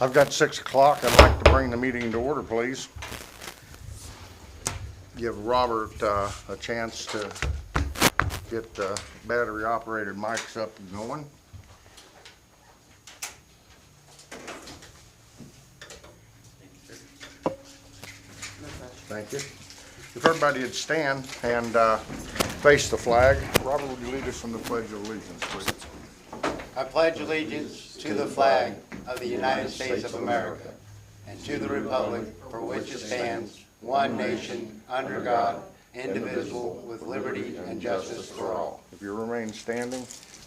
I've got 6 o'clock. I'd like to bring the meeting to order, please. Give Robert a chance to get the battery-operated mics up and going. Thank you. If everybody would stand and face the flag. Robert, would you lead us in the Pledge of Allegiance, please? I pledge allegiance to the flag of the United States of America and to the republic for which it stands, one nation, under God, indivisible, with liberty and justice for all. If you remain standing,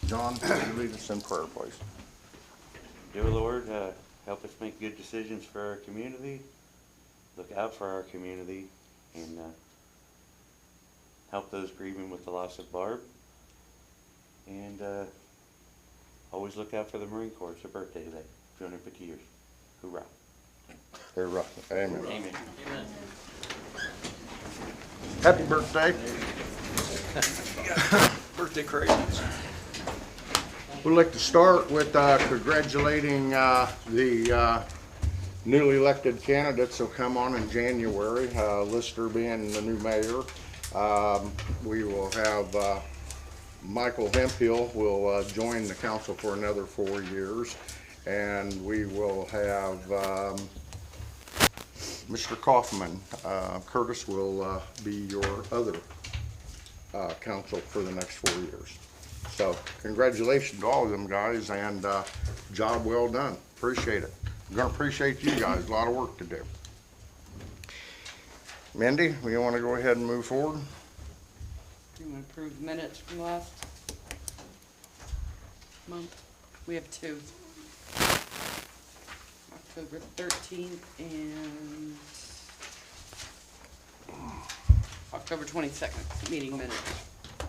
John, would you lead us in prayer, please? Dear Lord, help us make good decisions for our community, look out for our community, and help those grieving with the loss of Barb. And always look out for the Marine Corps. It's their birthday today, 250 years. Hoorah. Hoorah. Amen. Amen. Happy birthday. Birthday crazies. We'd like to start with congratulating the newly elected candidates who'll come on in January, Lister being the new mayor. We will have Michael Hemphill will join the council for another 4 years, and we will have Mr. Kaufman. Curtis will be your other council for the next 4 years. So congratulations to all of them guys, and job well done. Appreciate it. I'm gonna appreciate you guys. A lot of work to do. Mindy, we want to go ahead and move forward? You want to approve minutes from last month? We have two. October 13th and October 22nd, meeting minutes.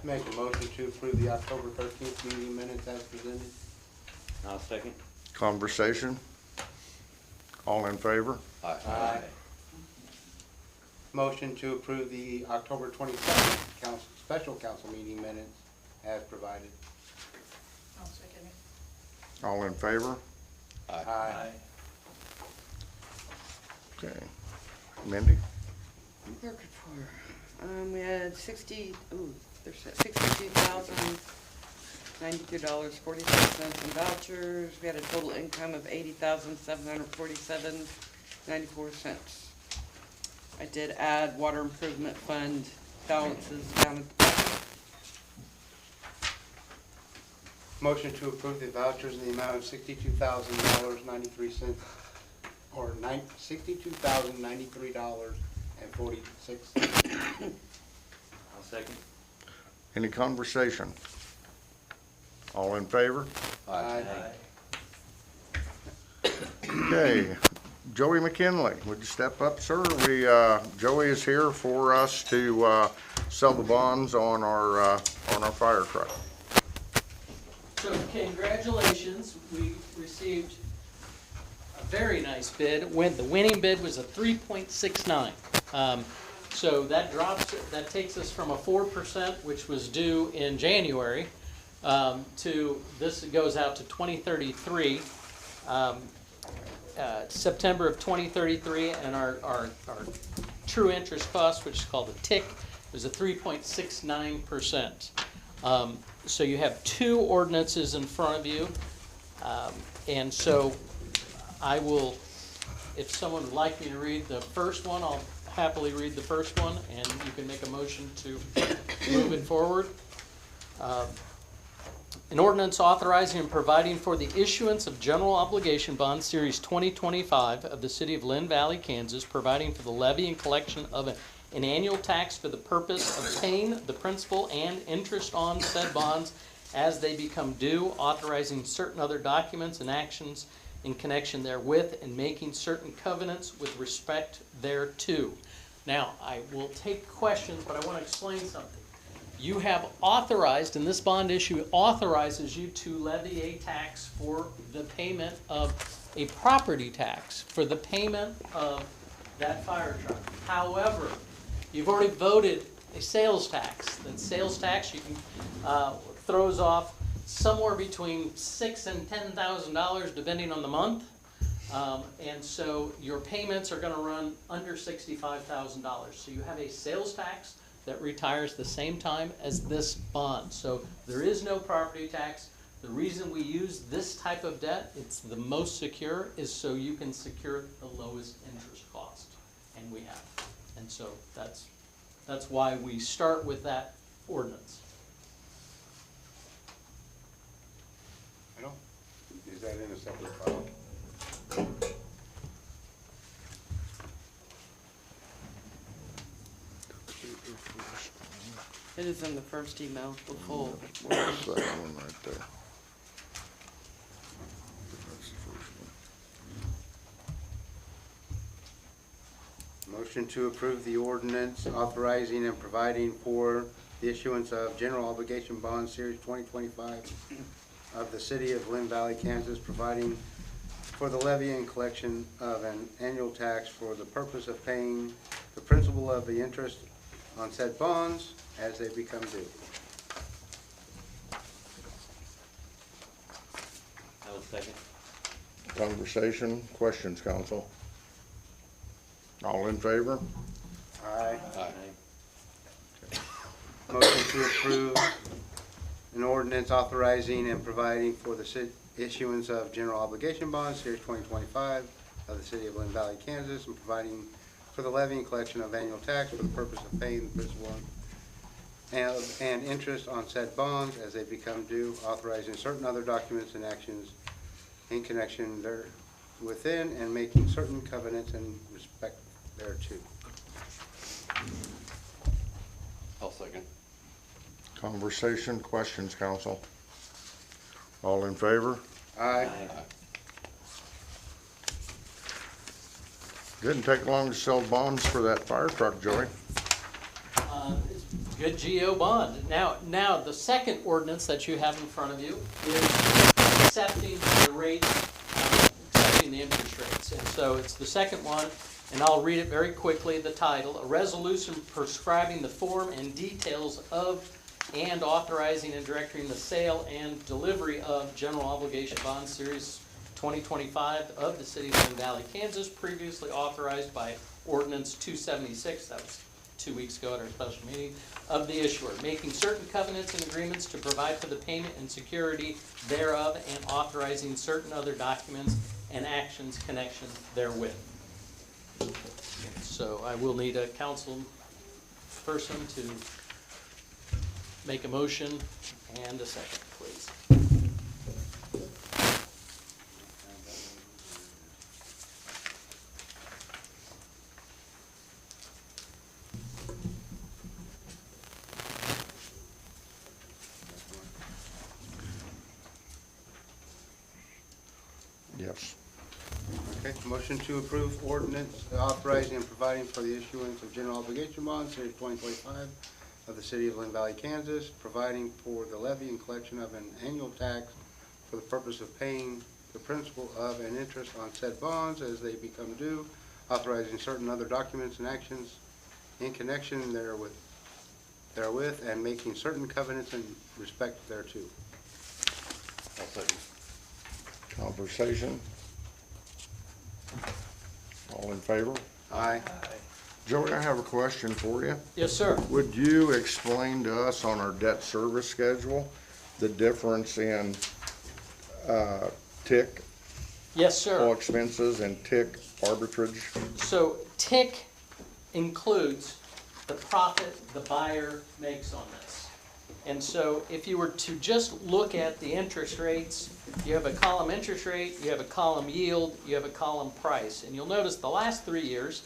Make a motion to approve the October 13th meeting minutes as presented. I'll second. Conversation? All in favor? Aye. Motion to approve the October 22nd special council meeting minutes as provided. I'll second it. All in favor? Aye. Okay. Mindy? Clerk report. We had $62,092.46 in vouchers. We had a total income of $80,747.94. I did add water improvement fund balances down at the bottom. Motion to approve the vouchers in the amount of $62,093 or $62,093.46. I'll second. Any conversation? All in favor? Aye. Okay. Joey McKinley, would you step up, sir? Joey is here for us to sell the bonds on our fire truck. So congratulations, we received a very nice bid. The winning bid was a 3.69. So that takes us from a 4%, which was due in January, to this goes out to 2033. September of 2033, and our true interest cost, which is called a TIC, was a 3.69%. So you have two ordinances in front of you, and so I will, if someone would like me to read the first one, I'll happily read the first one, and you can make a motion to move it forward. An ordinance authorizing and providing for the issuance of general obligation bonds series 2025 of the city of Linn Valley, Kansas, providing for the levy and collection of an annual tax for the purpose of paying the principal and interest on said bonds as they become due, authorizing certain other documents and actions in connection therewith, and making certain covenants with respect thereto. Now, I will take questions, but I want to explain something. You have authorized, and this bond issue authorizes you to levy a tax for the payment of a property tax for the payment of that fire truck. However, you've already voted a sales tax. That sales tax you can throws off somewhere between $6,000 and $10,000 depending on the month. And so your payments are gonna run under $65,000. So you have a sales tax that retires the same time as this bond. So there is no property tax. The reason we use this type of debt, it's the most secure, is so you can secure the lowest interest cost, and we have. And so that's why we start with that ordinance. I don't, is that in a separate file? It is in the first email, the full. That's that one right there. That's the first one. Motion to approve the ordinance authorizing and providing for the issuance of general obligation bond series 2025 of the city of Linn Valley, Kansas, providing for the levy and collection of an annual tax for the purpose of paying the principal of the interest on said bonds as they become due. I will second. Conversation, questions, council? All in favor? Aye. Aye. Motion to approve an ordinance authorizing and providing for the issuance of general obligation bonds, series 2025 of the city of Linn Valley, Kansas, and providing for the levy and collection of annual tax for the purpose of paying the principal and interest on said bonds as they become due, authorizing certain other documents and actions in connection therewithin, and making certain covenants in respect thereto. I'll second. Conversation, questions, council? All in favor? Aye. Didn't take long to sell bonds for that fire truck, Joey. It's good GO bond. Now, the second ordinance that you have in front of you is accepting the rates, accepting the interest rates. And so it's the second one, and I'll read it very quickly, the title, a resolution prescribing the form and details of and authorizing and directing the sale and delivery of general obligation bond series 2025 of the city of Linn Valley, Kansas, previously authorized by ordinance 276, that was 2 weeks ago at our special meeting, of the issuer, making certain covenants and agreements to provide for the payment and security thereof, and authorizing certain other documents and actions connection therewith. So I will need a council person to make a motion and a second, please. Yes. Okay, motion to approve ordinance authorizing and providing for the issuance of general obligation bonds, series 2025 of the city of Linn Valley, Kansas, providing for the levy and collection of an annual tax for the purpose of paying the principal of and interest on said bonds as they become due, authorizing certain other documents and actions in connection therewith, and making certain covenants in respect thereto. I'll second. Conversation? All in favor? Aye. Joey, I have a question for you. Yes, sir. Would you explain to us on our debt service schedule the difference in TIC, Yes, all sir. expenses, and TIC arbitrage? So TIC includes the profit the buyer makes on this. And so if you were to just look at the interest rates, you have a column interest rate, you have a column yield, you have a column price. And you'll notice the last 3 years,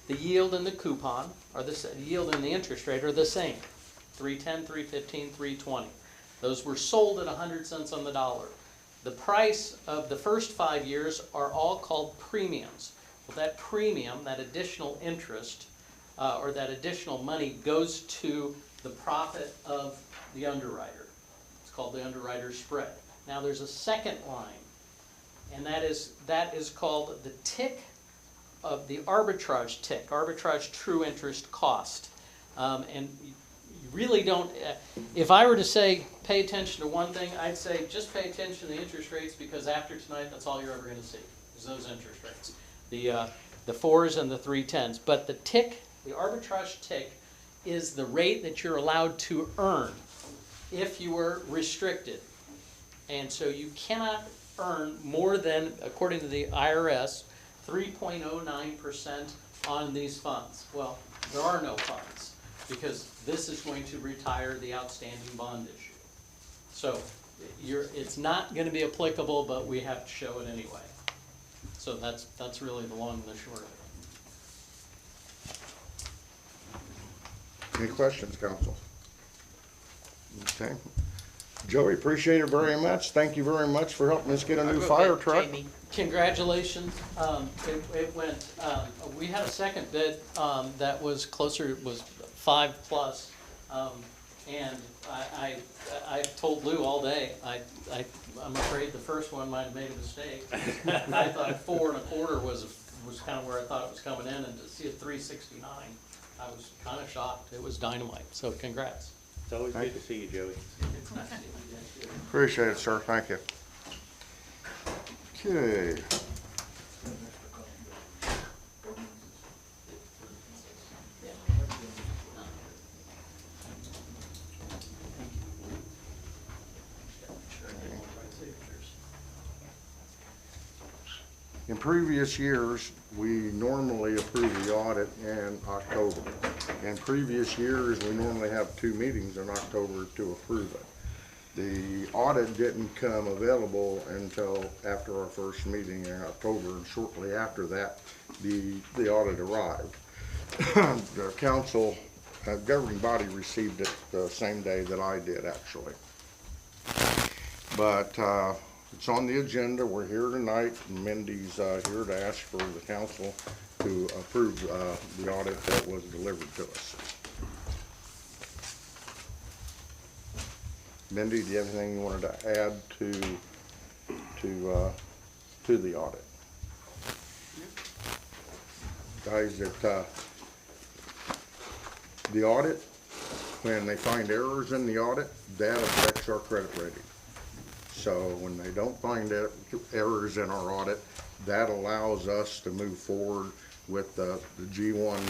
the yield and the coupon, or the yield and the interest rate are the same. 310, 315, 320. Those were sold at 100 cents on the dollar. The price of the first 5 years are all called premiums. Well, that premium, that additional interest, or that additional money goes to the profit of the underwriter. It's called the underwriter's spread. Now there's a second line, and that is called the TIC of the arbitrage TIC, arbitrage true interest cost. And you really don't, if I were to say pay attention to one thing, I'd say just pay attention to the interest rates, because after tonight, that's all you're ever going to see, is is those interest rates. The 4s and the 3.10s. But the tick, the arbitrage tick, is the rate that you're allowed to earn if you were restricted. And so you cannot earn more than, according to the IRS, 3.09% on these funds. Well, there are no funds, because this is going to retire the outstanding bond issue. So it's not gonna be applicable, but we have to show it anyway. So that's really the long and the short of it. Any questions, council? Okay. Joey, appreciate it very much. Thank you very much for helping us get a new fire truck. Jamie. Congratulations. It went, we had a second bid, that was closer, was 5+. And I told Lou all day, I'm afraid the first one might have made a mistake. I thought 4 1/4 was kind of where I thought it was coming in, and to see it 369, I was kind of shocked. It was dynamite, so congrats. It's always good to see you, Joey. It's nice to see you guys. Appreciate it, sir. Thank you. Okay. In previous years, we normally approve the audit in October. In previous years, we normally have 2 meetings in October to approve it. The audit didn't come available until after our first meeting in October, and shortly after that, the audit arrived. The council, governing body received it the same day that I did, actually. But it's on the agenda. We're here tonight, and Mindy's here to ask for the council to approve the audit that was delivered to us. Mindy, do you have anything you wanted to add to the audit? Guys, the audit, when they find errors in the audit, that affects our credit rating. So when they don't find errors in our audit, that allows us to move forward with the G1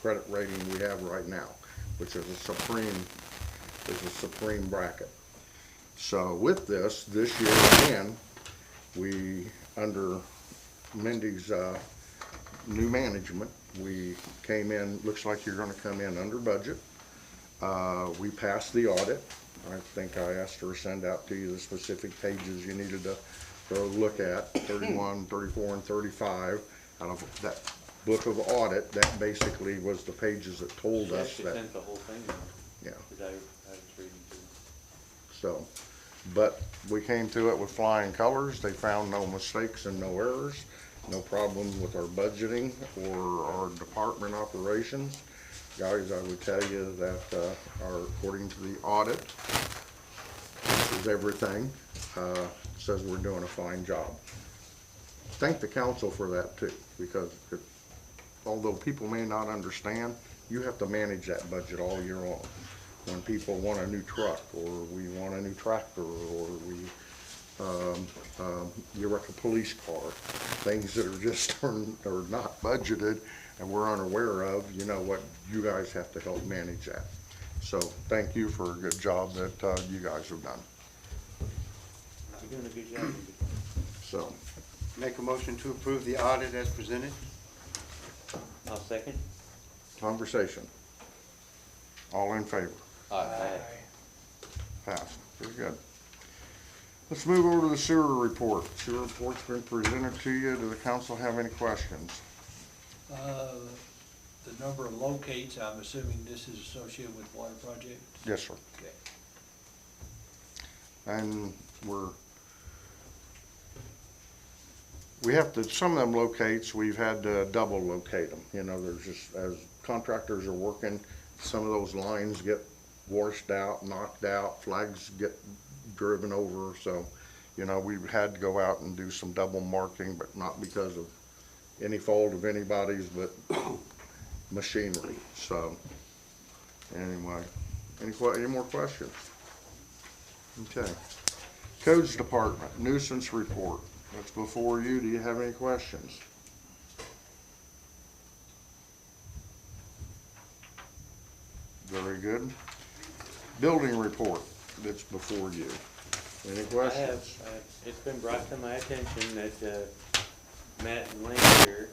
credit rating we have right now, which is a supreme bracket. So with this year again, we, under Mindy's new management, we came in, looks like you're gonna come in under budget. We passed the audit. I think I asked her to send out to you the specific pages you needed to go look at, 31, 34, and 35. Out of that book of audit, that basically was the pages that told us She that. sent the whole thing, Yeah. because I was reading too. So, but we came to it with flying colors. They found no mistakes and no errors, no problems with our budgeting or our department operations. Guys, I would tell you that according to the audit, this is everything, says we're doing a fine job. Thank the council for that too, because although people may not understand, you have to manage that budget all year long. When people want a new truck, or we want a new tractor, or you wreck a police car, things that are just are not budgeted and we're unaware of, you know what, you guys have to help manage that. So thank you for a good job that you guys have done. You're doing a good job. So, Make a motion to approve the audit as presented. I'll second. conversation. All in favor? Aye. Passed. Very good. Let's move over to the sewer report. Sewer report's been presented to you. Do the council have any questions? The number of locates, I'm assuming this is associated with water project? Yes, sir. Okay. And we have to, some of them locates, we've had to double locate them. You know, there's just, as contractors are working, some of those lines get washed out, knocked out, flags get driven over. So, you know, we've had to go out and do some double marking, but not because of any fault of anybody's, but machinery. So, anyway, any more questions? Okay. Codes Department, nuisance report. That's before you. Do you have any questions? Very good. Building report that's before you. Any I questions? have, it's been brought to my attention that, Matt and Lane here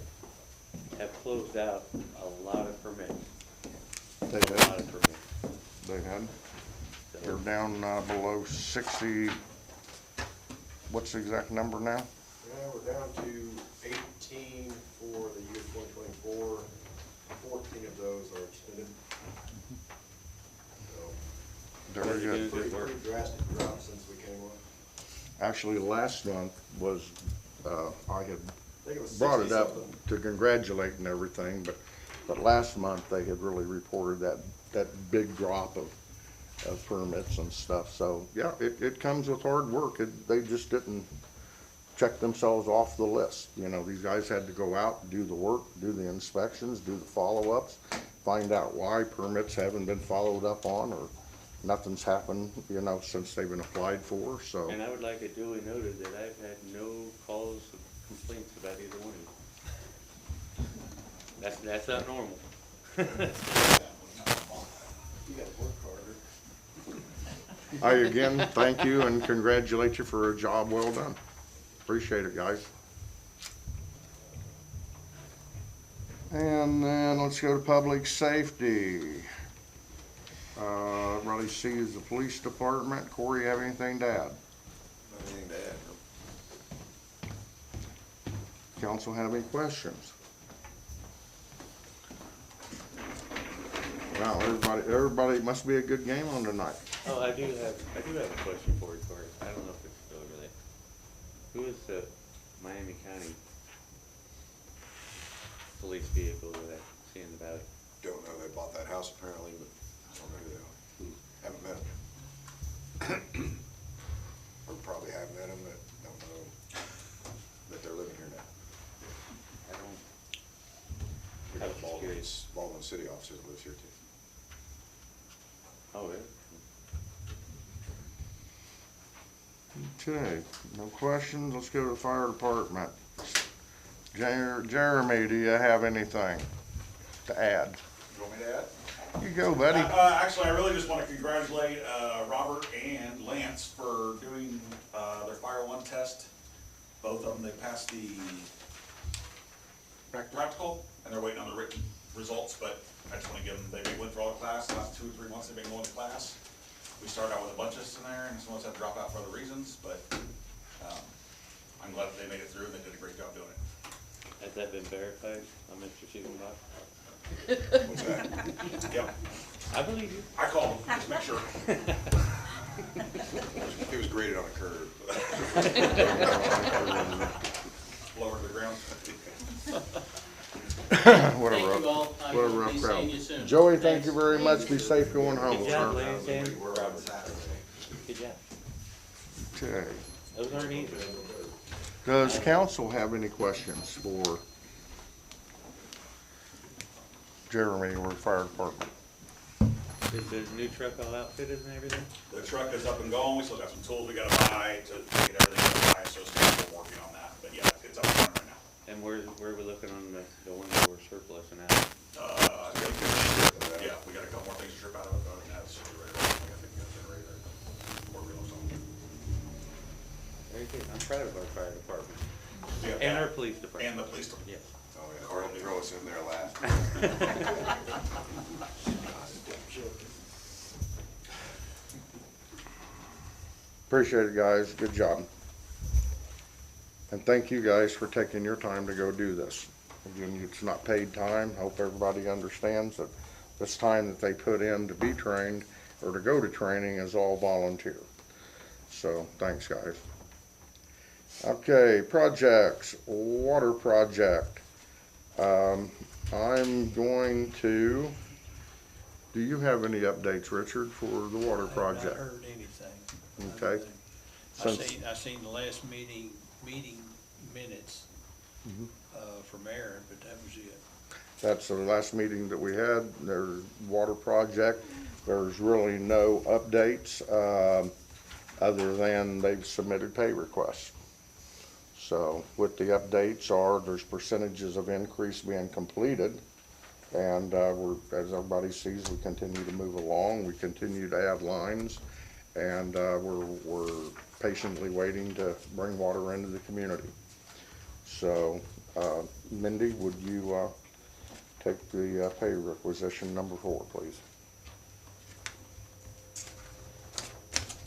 have closed out a lot of permits. They A lot had, of permits. they had. So, They're down below 60. What's the exact number now? We're down to 18 for the year 2024. 14 of those are extended. So, Very Very good. good. pretty drastic drop since we came on. Actually, last month was, I had I think it was brought it up 60-something. to congratulate and everything, but last month they had really reported that big drop of permits and stuff. So, yeah, it comes with hard work. They just didn't check themselves off the list. You know, these guys had to go out, do the work, do the inspections, do the follow-ups, find out why permits haven't been followed up on or nothing's happened, you know, since they've been applied for, so. and I would like it duly noted that I've had no calls of complaints about either one of you. That's not normal. You gotta work harder. I again thank you and congratulate you for a job well done. Appreciate it, guys. And then let's go to public safety. Everybody sees the police department. Corey, you have anything to add? Anything to add? Council have any questions? Wow, everybody, it must be a good game on tonight. Oh, I do have a question for you, Corey. I don't know if it's still over there. Who is the Miami County police vehicle that I see in the valley? Don't know, they bought that house apparently, but I don't know who they are. Haven't met them. Or probably have met them, but don't know that they're living here now. I don't, We I got was just curious. Baldwin City officer that lives here too. Oh, really? Okay, no questions. Let's go to the fire department. Jeremy, do you have anything to add? You want me to add? You go, buddy. Actually, I really just want to congratulate Robert and Lance for doing their Fire One test. Both of them, they passed the practical, and they're waiting on the written results, but I just want to give them, they went through all the class, the last 2 or 3 months they've been going to class. We started out with a bunch of us in there, and some of us had to drop out for other reasons, but I'm glad that they made it through, and they did a great job doing it. Has that been verified on Mr. Siegenbach? What's that? Yep, I believe you. I called them, just to make sure. It was graded on a curve. Lower to the ground. What a Thank rough, you all. I what a will rough be crowd. seeing you soon. Joey, thank you very much. Be safe going home, Good job, sir. ladies and We're on Robert. Saturday. Good job. Okay. Those aren't easy. Does council have any questions for Jeremy or fire department? Is the new truck all outfitted and everything? The truck is up and going, we still got some tools we gotta buy to get everything by, so we're working on that, but yeah, it's up and running right now. And where are we looking on the one that we're surplusing out? I think, yeah, we got a couple more things to strip out of it, but other than that, it's should be ready. I think we got a generator, four wheels on it. Very good. I'm proud of our fire department. Yeah, And our police department. And the police department. Yes. Oh, yeah, throw us in there last. Appreciate it, guys. Good job. And thank you guys for taking your time to go do this. Again, it's not paid time. Hope everybody understands that this time that they put in to be trained or to go to training is all volunteer. So, thanks, guys. Okay, projects, water project. I'm going to, do you have any updates, Richard, for the water I have project? not heard anything. Okay. I seen the last meeting minutes, Mhm. from Aaron, but that was it. That's the last meeting that we had. There's water project. There's really no updates, other than they've submitted pay requests. So with the updates are, there's percentages of increase being completed. And as everybody sees, we continue to move along. We continue to add lines. And we're patiently waiting to bring water into the community. So Mindy, would you take the pay requisition number 4, please?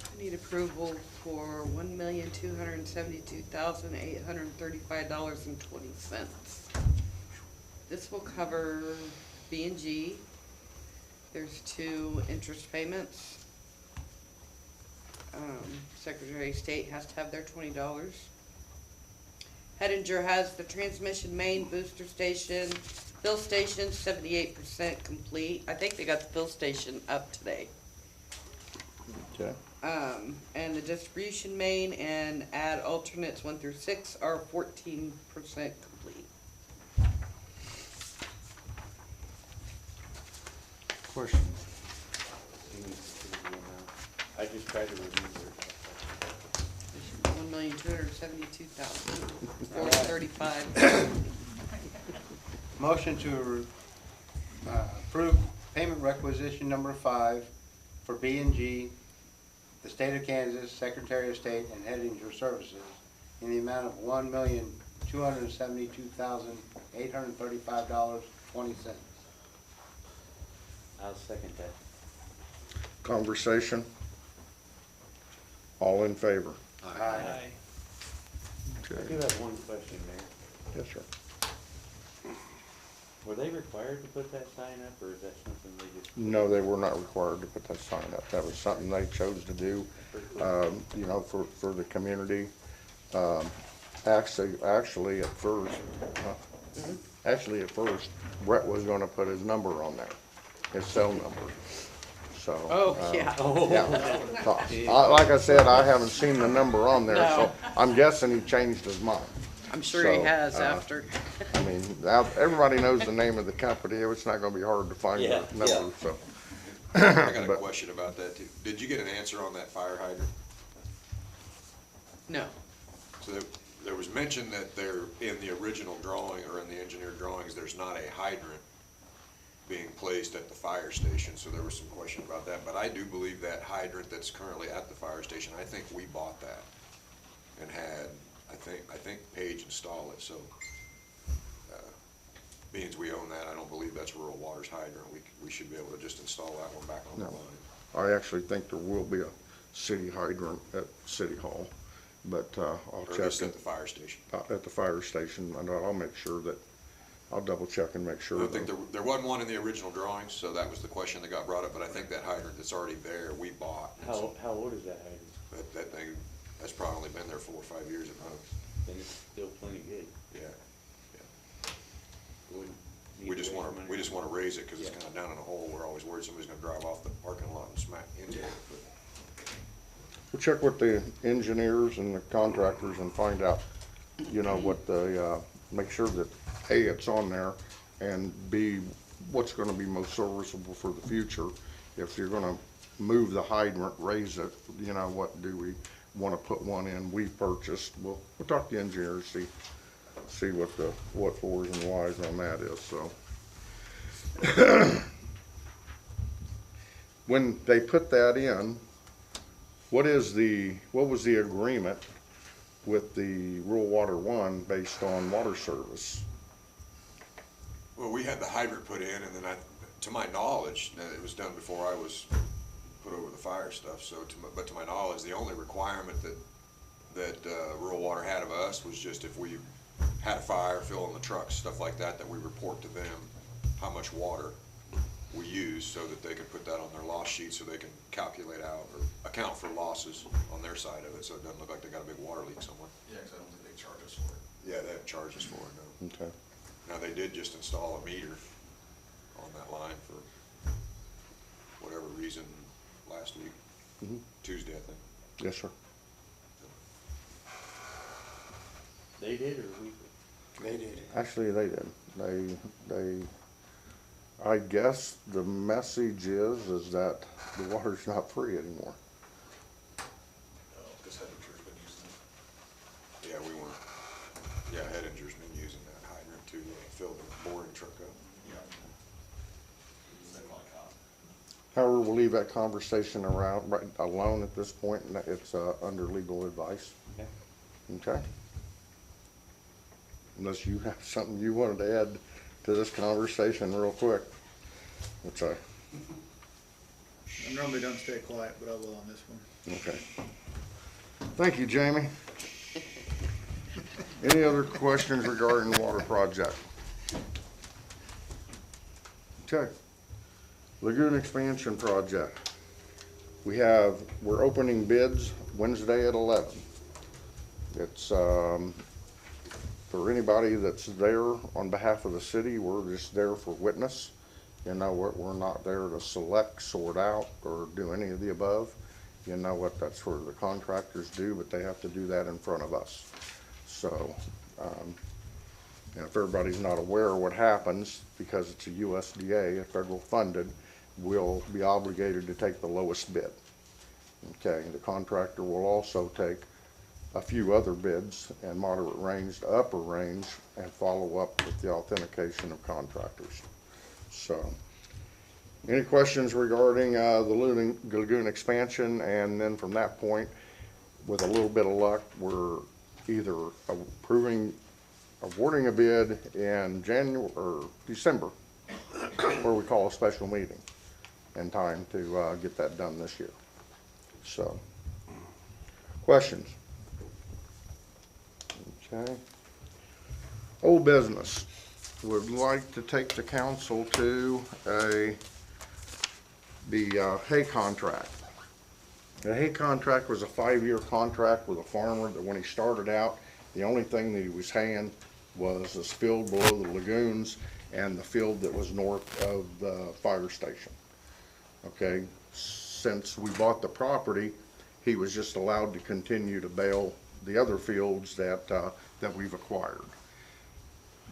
I need approval for $1,272,835.20. This will cover B&G. There's 2 interest payments. Secretary of State has to have their $20. Hedinger has the transmission main booster station, fill station 78% complete. I think they got the fill station up today. Okay. And the distribution main and add alternates 1 through 6 are 14% complete. Question? I just tried to remember. 1,272,435. Motion to approve payment requisition number 5 for B&G, the State of Kansas, Secretary of State, and Hedinger Services in the amount of $1,272,835.20. I'll second that. Conversation? All in favor? Aye. I do have one question, Mayor. Yes, sir. Were they required to put that sign up, or is that something they just? No, they were not required to put that sign up. That was something they chose to do, you know, for the community. Actually, at first, Brett was gonna put his number on there, his cell number. So. Oh, yeah. Yeah. Like I said, I haven't seen the number on there, so No. I'm guessing he changed his mind. I'm sure he So, has after. I mean, now, everybody knows the name of the company. It's not gonna be hard to find Yeah, the number, so. I got a But- question about that too. Did you get an answer on that fire hydrant? No. So there was mention that there, in the original drawing or in the engineered drawings, there's not a hydrant being placed at the fire station, so there was some question about that. But I do believe that hydrant that's currently at the fire station, I think we bought that and had, I think Page installed it, so, being as we own that, I don't believe that's rural water's hydrant. We should be able to just install that one back on the No. line. I actually think there will be a city hydrant at City Hall, but I'll Or check just it at the fire station. at the fire station, and I'll make sure that, I'll double check and make sure. I think there wasn't one in the original drawings, so that was the question that got brought up, but I think that hydrant that's already there, we bought. How old is that hydrant? That thing, that's probably been there 4 or 5 years at most. Then it's still plenty good. Yeah. Wouldn't need We to just waste wanna, money. we just wanna raise it, cause it's Yeah. kinda down in a hole. We're always worried somebody's gonna drive off the parking lot and smack into it. We'll check with the engineers and the contractors and find out, you know, what the, make sure that, A, it's on there, and B, what's gonna be most serviceable for the future. If you're gonna move the hydrant, raise it, you know, what do we wanna put one in? We purchased, we'll talk to the engineers, see what the, what fours and whys on that is, so. When they put that in, what was the agreement with the Rural Water One based on water service? Well, we had the hydrant put in, and then to my knowledge, it was done before I was put over the fire stuff, so but to my knowledge, the only requirement that Rural Water had of us was just if we had a fire, fill in the trucks, stuff like that, that we report to them how much water we use, so that they can put that on their loss sheet, so they can calculate out or account for losses on their side of it, so it doesn't look like they got a big water leak somewhere. Yeah, 'cause I don't think they charge us for it. Yeah, they haven't charged us for it, no. Okay. Now, they did just install a meter on that line for whatever reason last week, Tuesday, I think. Yes, sir. They did, or we? They did. Actually, they did. They, I guess the message is that the water's not free anymore. Because Hedger's been using it. Yeah, we weren't. However, we'll leave that conversation around, right, alone at this point, and it's, under legal advice. Okay. Okay? Unless you have something you wanted to add to this conversation real quick, which I, I normally don't stay quiet, but I will on this one. okay. Thank you, Jamie. Any other questions regarding the water project? Okay. Lagoon expansion project. We're opening bids Wednesday at 11. It's, for anybody that's there on behalf of the city, we're just there for witness. You know what, we're not there to select, sort out, or do any of the above. You know what, that's where the contractors do, but they have to do that in front of us. So, and if everybody's not aware of what happens, because it's a USDA, federal funded, we'll be obligated to take the lowest bid. Okay, the contractor will also take a few other bids in moderate range to upper range and follow up with the authentication of contractors. So, any questions regarding the lagoon expansion? And then from that point, with a little bit of luck, we're either awarding a bid in January or December, where we call a special meeting in time to get that done this year. So, questions? Okay. Old business. Would like to take the council to the hay contract. The hay contract was a 5-year contract with a farmer that when he started out, the only thing that he was haying was this field below the lagoons and the field that was north of the fire station. Okay, since we bought the property, he was just allowed to continue to bale the other fields that we've acquired.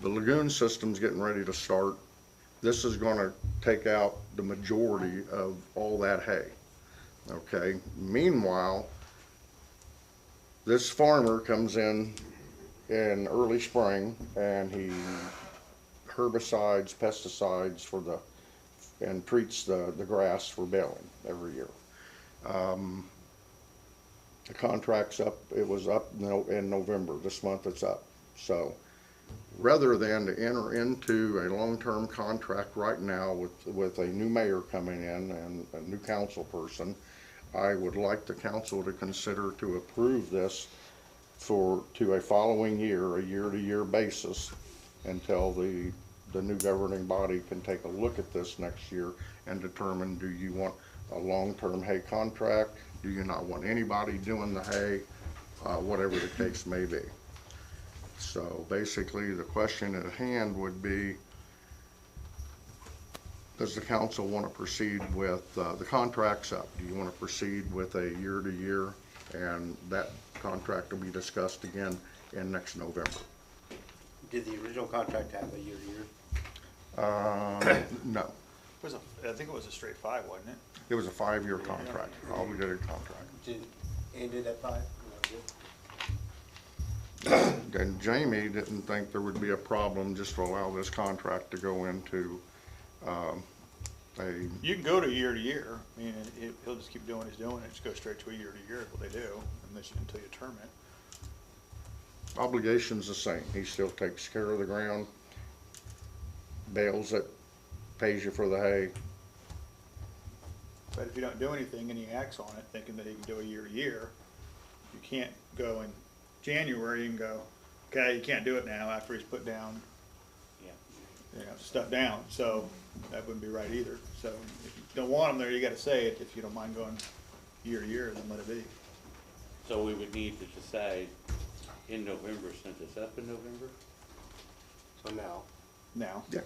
The lagoon system's getting ready to start. This is gonna take out the majority of all that hay. Okay, meanwhile, this farmer comes in early spring and he herbicides, pesticides and treats the grass for baling every year. The contract's up, it was up in November, this month it's up. So rather than to enter into a long-term contract right now with a new mayor coming in and a new council person, I would like the council to consider to approve this to a following year, a year-to-year basis, until the new governing body can take a look at this next year and determine, do you want a long-term hay contract? Do you not want anybody doing the hay? Whatever the case may be. So basically, the question at hand would be, does the council want to proceed with, the contract's up, do you want to proceed with a year-to-year? And that contract will be discussed again in next November. Did the original contract have a year-to-year? No, I think it was a straight 5, wasn't it? it was a 5-year contract, obligated contract. Ended at 5? And Jamie didn't think there would be a problem just to allow this contract to go into, You can go to year to year. I mean, he'll just keep doing what he's doing and just go straight to a year to year, is what they do, until you term it. obligation's the same. He still takes care of the ground, bales it, pays you for the hay. But if you don't do anything and he acts on it, thinking that he can do a year to year, you can't go in January and go, okay, you can't do it now after he's put down, stuff down. So that wouldn't be right either. So if you don't want him there, you gotta say it. If you don't mind going year to year, then let it be. So we would need to decide in November, since it's up in November? So now. Now. Yeah.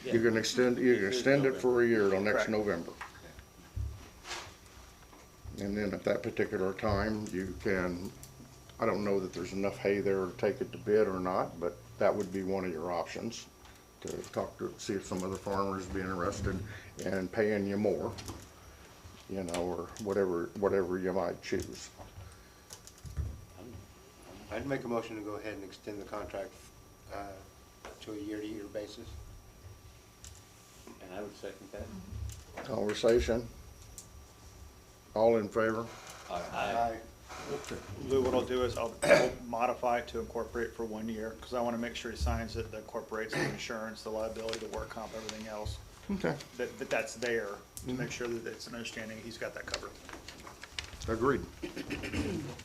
You can extend it for a year till next Correct. November. And then at that particular time, you can, I don't know that there's enough hay there to take it to bid or not, but that would be one of your options, to see if some other farmers would be interested in paying you more, or whatever you might choose. I'd make a motion to go ahead and extend the contract to a year-to-year basis. And I would second that. Conversation? All in favor? Aye. Lou, what I'll do is I'll modify it to incorporate for 1 year, because I want to make sure he signs it, that incorporates the insurance, the liability, the work comp, everything else. Okay. That that's there, to make sure that it's an understanding, he's got that covered. Agreed.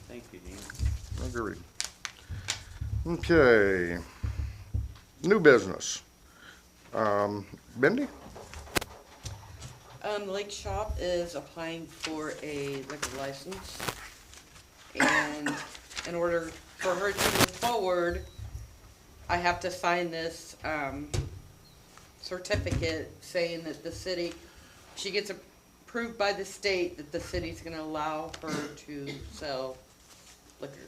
Thank you, Dean. Agreed. Okay. New business. Bendy? Lake Shop is applying for a liquor license. And in order for her to move forward, I have to sign this, certificate saying that the city, she gets approved by the state that the city's gonna allow her to sell liquor.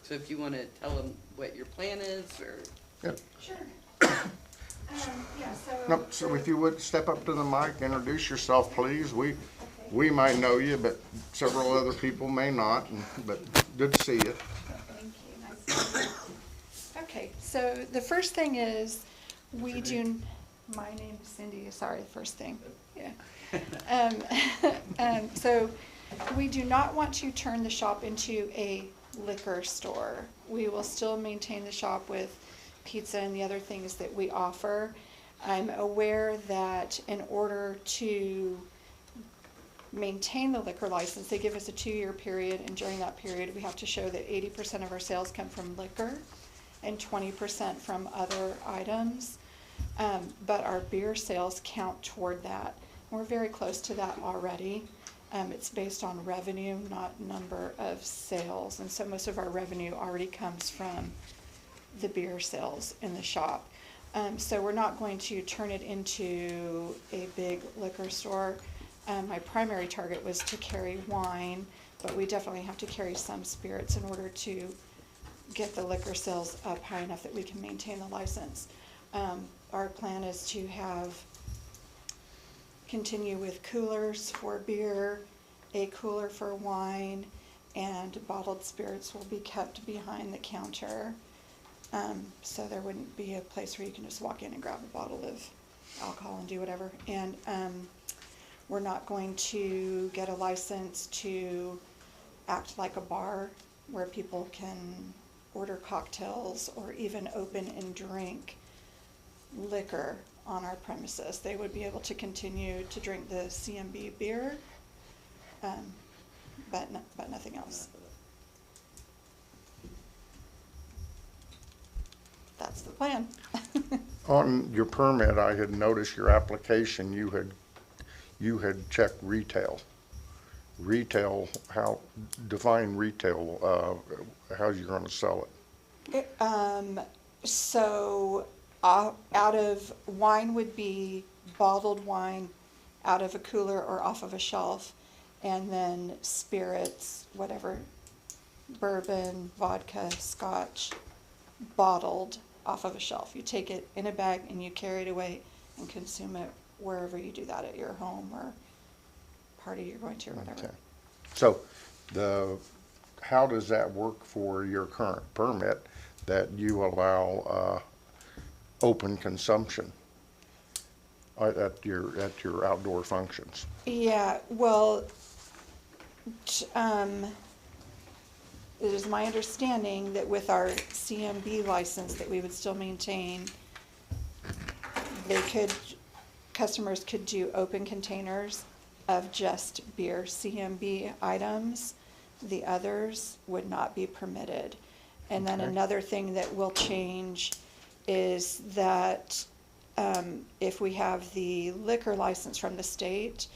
So if you wanna tell them what your plan is, or, Yep. Sure. Yeah, so. No, so if you would step up to the mic, introduce yourself, please. We might know you, but several other people may not, but good to see you. Thank you, nice to meet you. Okay, so the first thing is, my name is Cindy, sorry, the first thing, yeah. So, we do not want to turn the shop into a liquor store. We will still maintain the shop with pizza and the other things that we offer. I'm aware that in order to maintain the liquor license, they give us a 2-year period, and during that period, we have to show that 80% of our sales come from liquor and 20% from other items. But our beer sales count toward that. We're very close to that already. It's based on revenue, not number of sales, and so most of our revenue already comes from the beer sales in the shop. So we're not going to turn it into a big liquor store. My primary target was to carry wine, but we definitely have to carry some spirits in order to get the liquor sales up high enough that we can maintain the license. Our plan is to continue with coolers for beer, a cooler for wine, and bottled spirits will be kept behind the counter. So there wouldn't be a place where you can just walk in and grab a bottle of alcohol and do whatever. And we're not going to get a license to act like a bar where people can order cocktails or even open and drink liquor on our premises. They would be able to continue to drink the CMB beer, but nothing else. That's the plan. On your permit, I had noticed your application, you had checked retail. Retail, define retail, how you're gonna sell it. So out of wine would be bottled wine out of a cooler or off of a shelf, and then spirits, whatever, bourbon, vodka, scotch, bottled off of a shelf. You take it in a bag and you carry it away and consume it wherever you do that, at your home or party you're going to or whatever. Okay. So how does that work for your current permit that you allow open consumption at your outdoor functions? Yeah, well, it is my understanding that with our CMB license that we would still maintain, customers could do open containers of just beer CMB items. The others would not be permitted. And then Okay. another thing that will change is that if we have the liquor license from the state,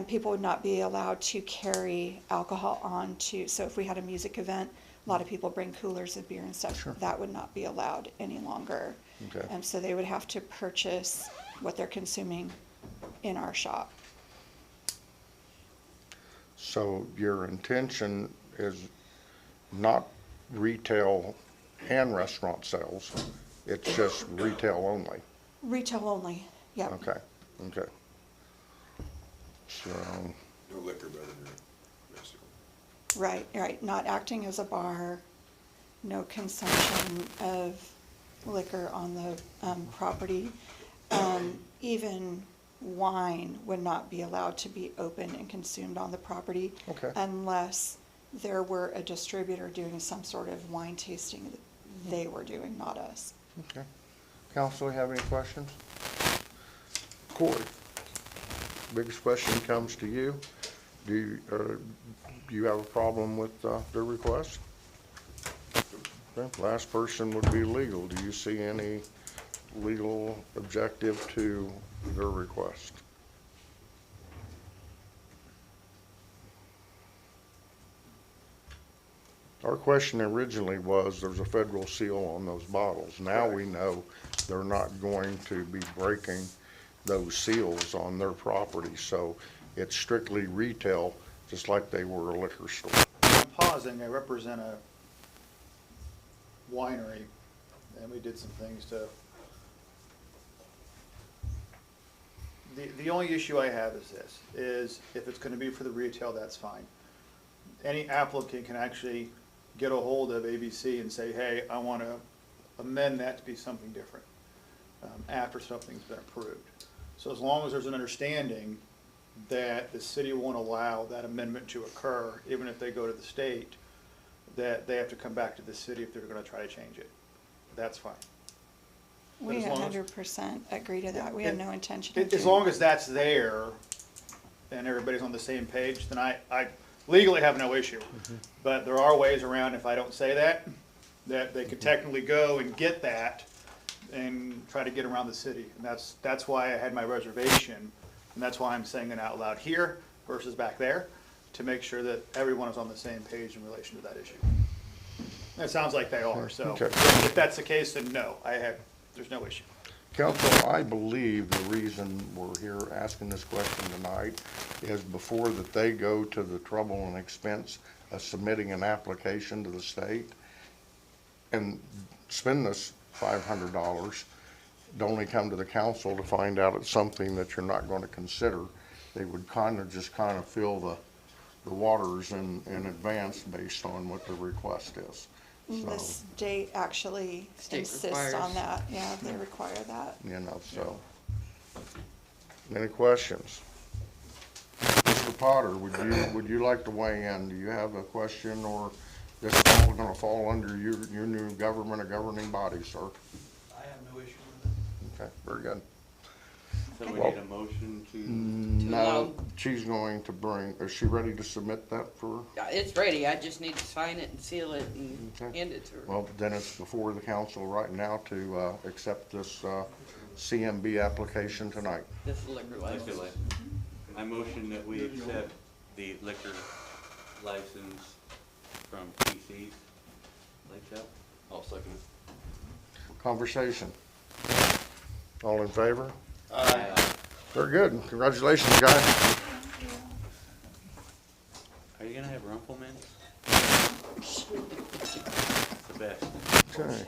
people would not be allowed to carry alcohol so if we had a music event, a lot of people bring coolers of beer and stuff. Sure. That would not be allowed any longer. Okay. So they would have to purchase what they're consuming in our shop. So your intention is not retail and restaurant sales, it's just retail only? Retail only, yep. Okay. So, No liquor better than basically. Right, not acting as a bar, no consumption of liquor on the property. even wine would not be allowed to be open and consumed on the property. Okay. Unless there were a distributor doing some sort of wine tasting that they were doing, not us. Okay. Council, have any questions? Corey, biggest question comes to you. Do you have a problem with the request? Okay. Last person would be legal. Do you see any legal objective to their request? Our question originally was, there's a federal seal on those bottles. Now we know they're not going to be breaking those seals on their property, so it's strictly retail, just like they were a liquor store. I'm pausing, I represent a winery, and we did some things to. The only issue I have is this, is if it's gonna be for the retail, that's fine. Any applicant can actually get a hold of ABC and say, hey, I wanna amend that to be something different, after something's been approved. So as long as there's an understanding that the city won't allow that amendment to occur, even if they go to the state, that they have to come back to the city if they're gonna try to change it. That's fine. We as long as- 100% agree to that. We have no intention of As doing long as that's there and everybody's on the same page, then I legally have no issue. But there are ways around, if I don't say that they could technically go and get that and try to get around the city. And that's why I had my reservation, and that's why I'm saying it out loud here versus back there, to make sure that everyone is on the same page in relation to that issue. And it sounds like they are, so Okay. if that's the case, then no, there's no issue. Council, I believe the reason we're here asking this question tonight is before that they go to the trouble and expense of submitting an application to the state and spend this $500, to only come to the council to find out it's something that you're not going to consider. They would just feel the waters in advance based on what the request is. The So, state actually State insists requires. on that. Yeah, they require that. so. Any questions? Mr. Potter, would you like to weigh in? Do you have a question, or this is all gonna fall under your new government, a governing body, sir? I have no issue with it. Okay, very good. So we Well- need a motion to, No, she's going to is she ready to submit that for? Yeah, it's ready, I just need to sign it and seal it and Okay. hand it to her. Well, then it's before the council right now to accept this CMB application tonight. This is liquor liquor license. license. I motion that we accept the liquor license from PC's Lake Shop. I'll second it. Conversation. All in favor? Aye. Very good. Congratulations, guys. Are you gonna have Rumpel Mints? It's the best. Okay.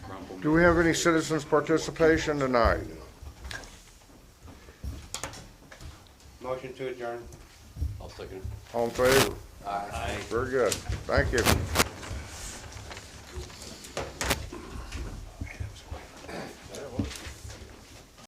Rumpel Do we have any citizens' participation tonight? Motion to adjourn. I'll second it. All in favor? Aye. Very good. Thank you.